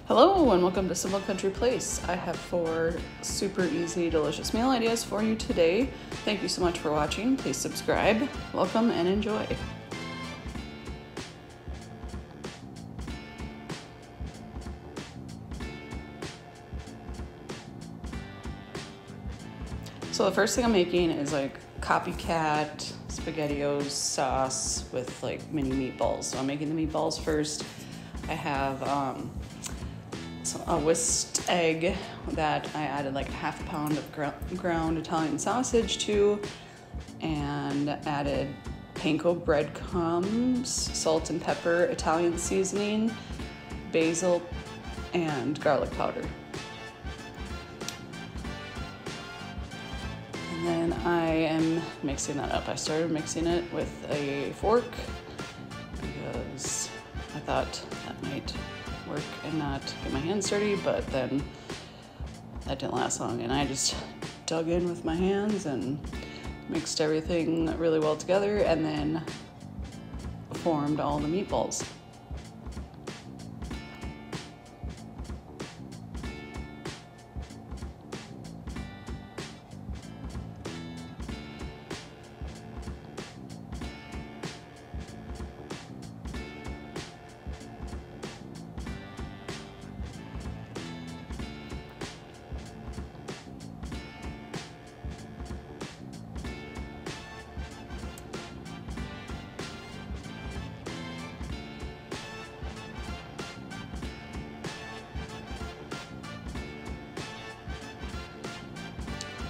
Hello and welcome to Simple Country Place. I have 4 super easy, delicious meal ideas for you today. Thank you so much for watching. Please subscribe. Welcome and enjoy. So the first thing I'm making is like copycat SpaghettiOs sauce with like mini meatballs. So I'm making the meatballs first. I have a whisked egg that I added like ½ pound of ground Italian sausage to, and added panko breadcrumbs, salt and pepper, Italian seasoning, basil, and garlic powder. And then I am mixing that up. I started mixing it with a fork because I thought that might work and not get my hands dirty, but then that didn't last long, and I just dug in with my hands and mixed everything really well together and then formed all the meatballs.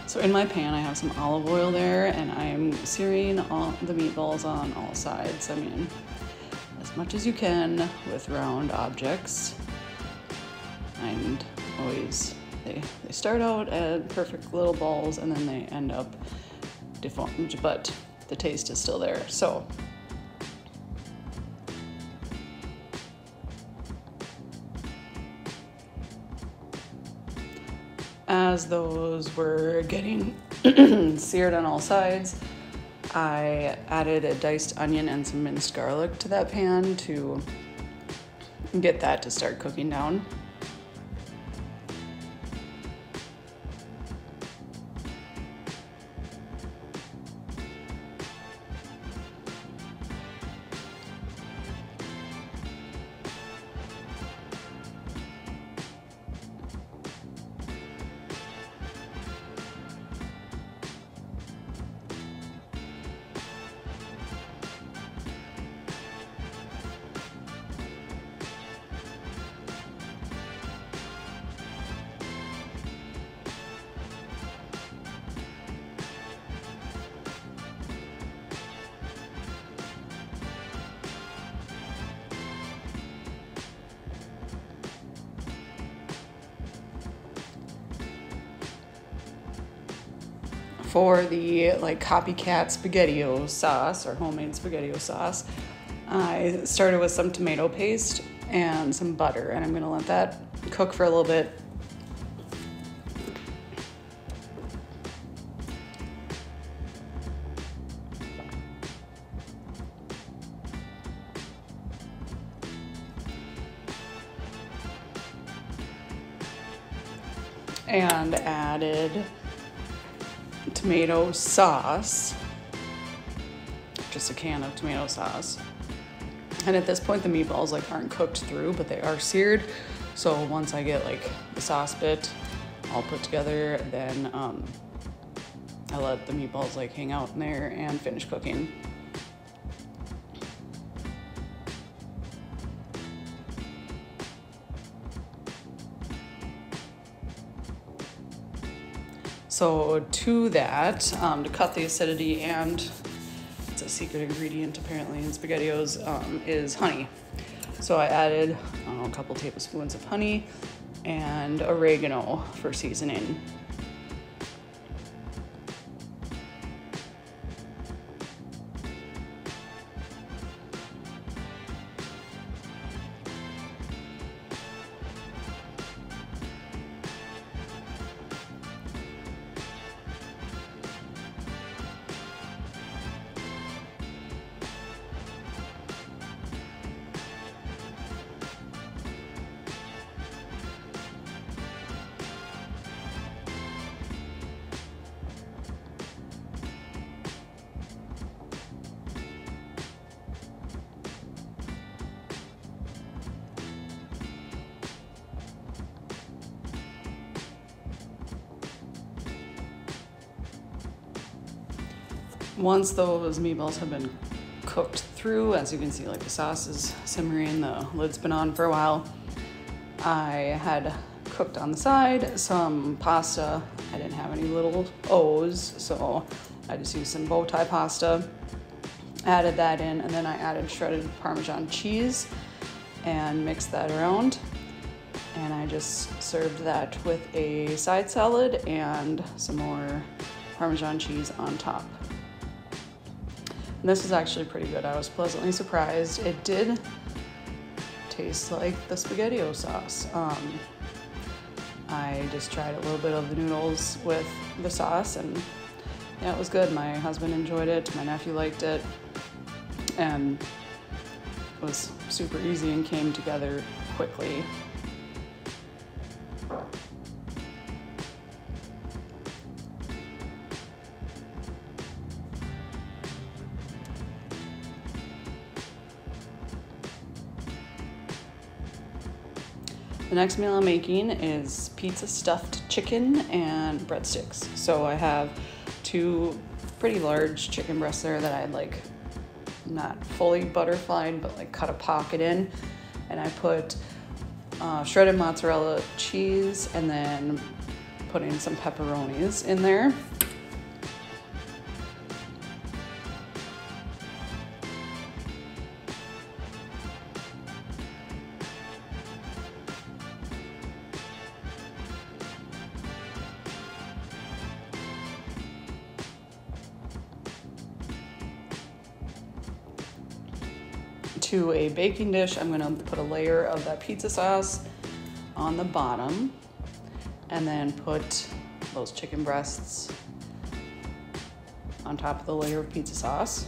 So in my pan, I have some olive oil there, and I'm searing all the meatballs on all sides. I mean, as much as you can with round objects. And always, they start out at perfect little balls, and then they end up deformed, but the taste is still there. So as those were getting seared on all sides, I added a diced onion and some minced garlic to that pan to get that to start cooking down. For the like copycat SpaghettiOs sauce or homemade SpaghettiOs sauce, I started with some tomato paste and some butter, and I'm gonna let that cook for a little bit. And added tomato sauce, just a can of tomato sauce. And at this point, the meatballs like aren't cooked through, but they are seared. So once I get like the sauce bit all put together, then I let the meatballs like hang out in there and finish cooking. So to that, to cut the acidity, and it's a secret ingredient apparently in SpaghettiOs, is honey. So I added a couple tablespoons of honey and oregano for seasoning. Once those meatballs have been cooked through, as you can see, like the sauce is simmering, the lid's been on for a while. I had cooked on the side some pasta. I didn't have any little O's, so I just used some bow tie pasta, added that in, and then I added shredded Parmesan cheese and mixed that around. And I just served that with a side salad and some more Parmesan cheese on top. And this is actually pretty good. I was pleasantly surprised. It did taste like the SpaghettiOs sauce. I just tried a little bit of the noodles with the sauce, and yeah, it was good. My husband enjoyed it, my nephew liked it, and it was super easy and came together quickly. The next meal I'm making is pizza stuffed chicken and breadsticks. So I have 2 pretty large chicken breasts there that I'd like not fully butterflied, but like cut a pocket in. And I put shredded mozzarella cheese and then putting some pepperonis in there. To a baking dish, I'm gonna put a layer of that pizza sauce on the bottom and then put those chicken breasts on top of the layer of pizza sauce.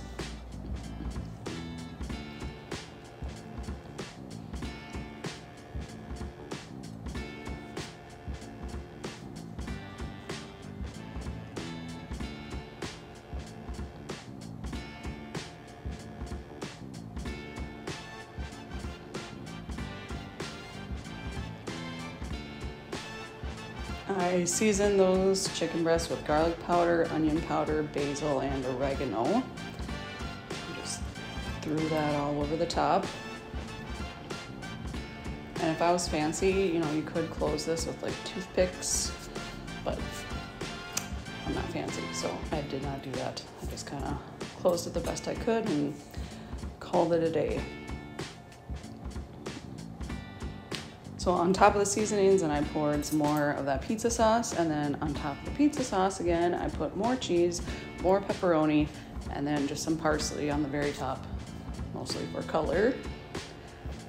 I season those chicken breasts with garlic powder, onion powder, basil, and oregano. Just threw that all over the top. And if I was fancy, you know, you could close this with like toothpicks, but I'm not fancy, so I did not do that. I just kind of closed it the best I could and called it a day. So on top of the seasonings, and I poured some more of that pizza sauce, and then on top of the pizza sauce again, I put more cheese, more pepperoni, and then just some parsley on the very top, mostly for color.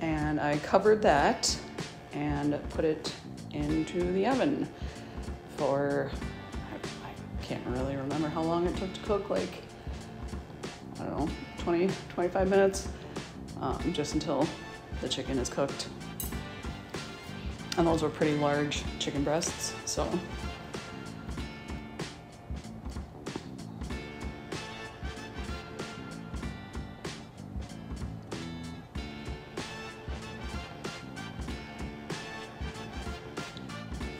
And I covered that and put it into the oven for, I can't really remember how long it took to cook, like, I don't know, 20, 25 minutes, just until the chicken is cooked. And those were pretty large chicken breasts, so.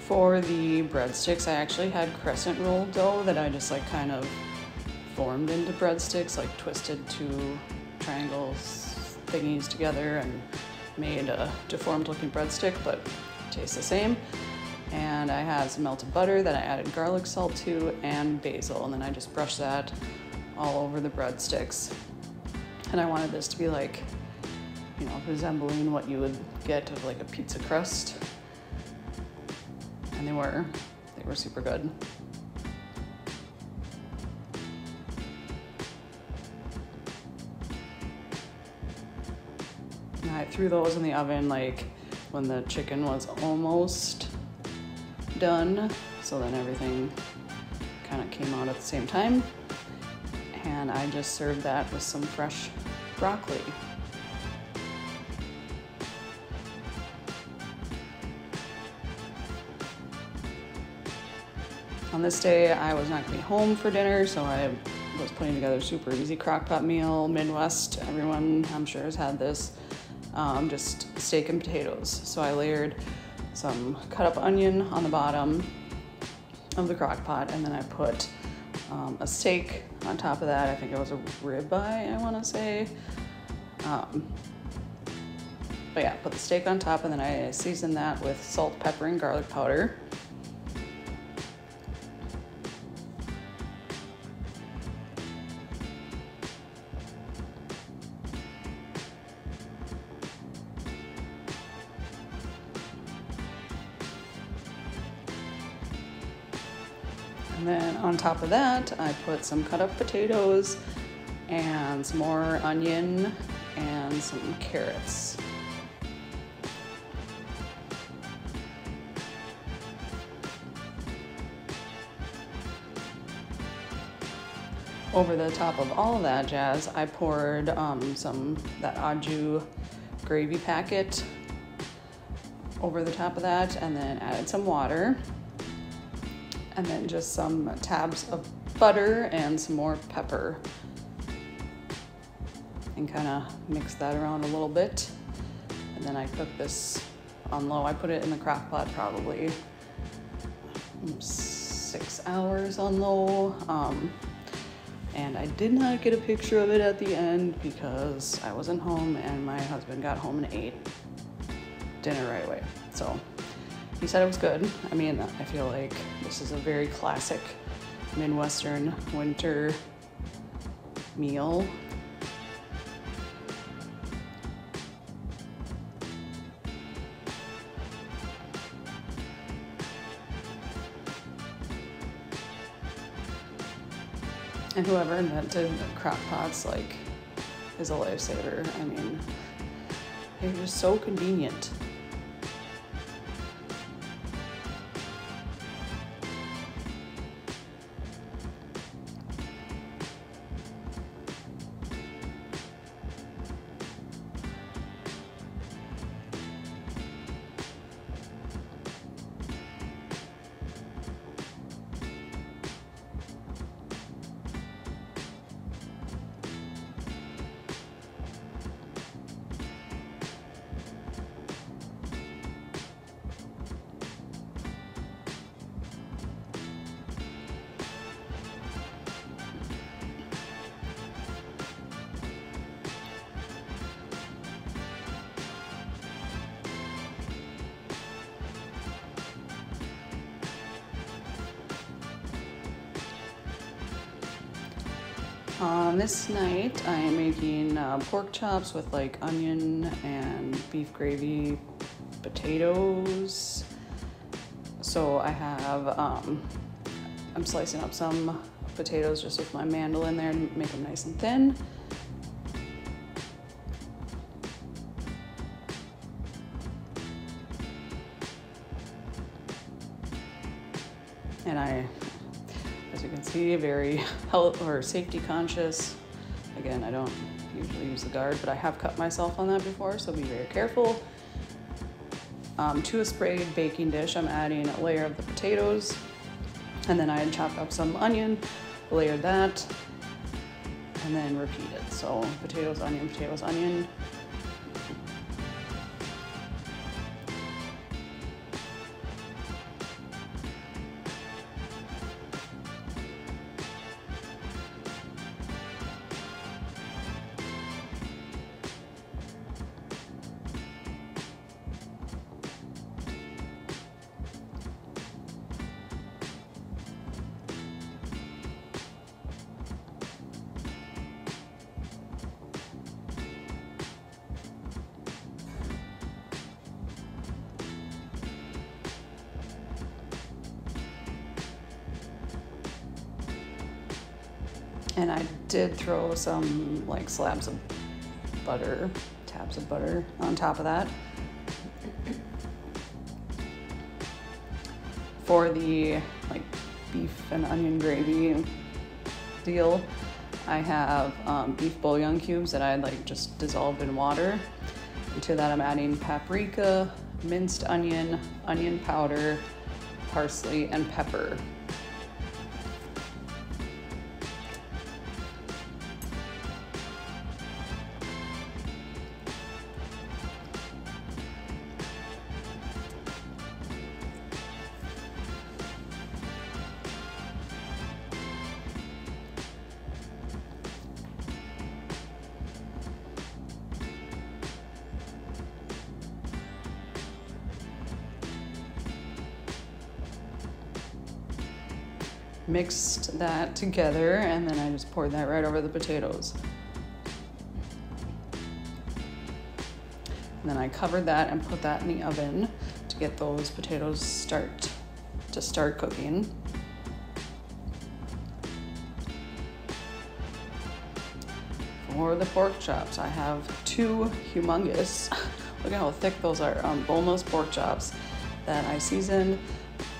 For the breadsticks, I actually had crescent roll dough that I just like kind of formed into breadsticks, like twisted 2 triangles thingies together and made a deformed looking breadstick, but tastes the same. And I had some melted butter that I added garlic salt to and basil, and then I just brushed that all over the breadsticks. And I wanted this to be like, you know, resembling what you would get of like a pizza crust. And they were super good. And I threw those in the oven like when the chicken was almost done, so then everything kind of came out at the same time. And I just served that with some fresh broccoli. On this day, I was not gonna be home for dinner, so I was putting together a super easy crock pot meal, Midwest. Everyone, I'm sure, has had this. Just steak and potatoes. So I layered some cut up onion on the bottom of the crock pot, and then I put a steak on top of that, I think it was a ribeye, I want to say. But yeah, put the steak on top, and then I seasoned that with salt, pepper, and garlic powder. And then on top of that, I put some cut up potatoes and some more onion and some carrots. Over the top of all of that jazz, I poured that au jus gravy packet over the top of that, and then added some water, and then just some tabs of butter and some more pepper, and kind of mix that around a little bit. And then I cook this on low. I put it in the crock pot probably 6 hours on low. And I did not get a picture of it at the end because I wasn't home and my husband got home and ate dinner right away. So he said it was good. I mean, I feel like this is a very classic Midwestern winter meal. And whoever invented crock pots, like, is a lifesaver. I mean, they're just so convenient. This night I am making pork chops with like onion and beef gravy, potatoes. So I have, I'm slicing up some potatoes just with my mandolin there to make them nice and thin. And I, as you can see, very health or safety conscious. Again, I don't usually use the guard, but I have cut myself on that before, so be very careful. To a sprayed baking dish, I'm adding a layer of the potatoes, and then I had chopped up some onion, layered that, and then repeat it. So potatoes, onion, potatoes, onion. And I did throw some like slabs of butter, tabs of butter on top of that. For the like beef and onion gravy deal, I have beef bouillon cubes that I like just dissolved in water. And to that I'm adding paprika, minced onion, onion powder, parsley, and pepper. mixed that together, and then I just poured that right over the potatoes. And then I covered that and put that in the oven to get those potatoes start cooking. For the pork chops, I have two humongous, look at how thick those are, boneless pork chops that I seasoned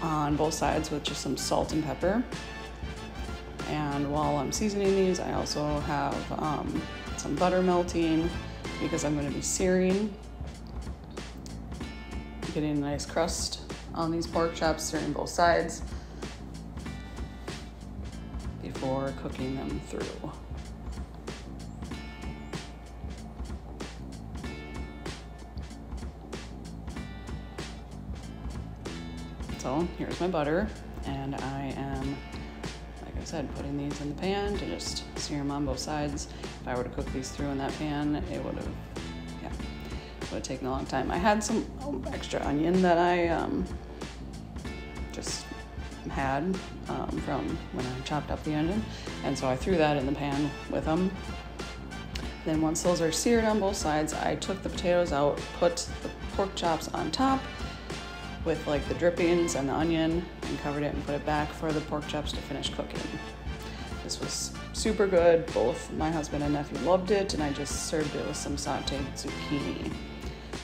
on both sides with just some salt and pepper. And while I'm seasoning these, I also have some butter melting because I'm going to be searing, getting a nice crust on these pork chops, searing both sides before cooking them through. So here's my butter, and I am, like I said, putting these in the pan to just sear them on both sides. If I were to cook these through in that pan, it would have taken a long time. I had some extra onion that I just had from when I chopped up the onion, and so I threw that in the pan with them. Then once those are seared on both sides, I took the potatoes out, put the pork chops on top with like the drippings and the onion, and covered it and put it back for the pork chops to finish cooking. This was super good. Both my husband and nephew loved it, and I just served it with some sauteed zucchini.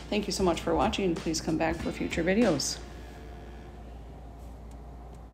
Thank you so much for watching. Please come back for future videos.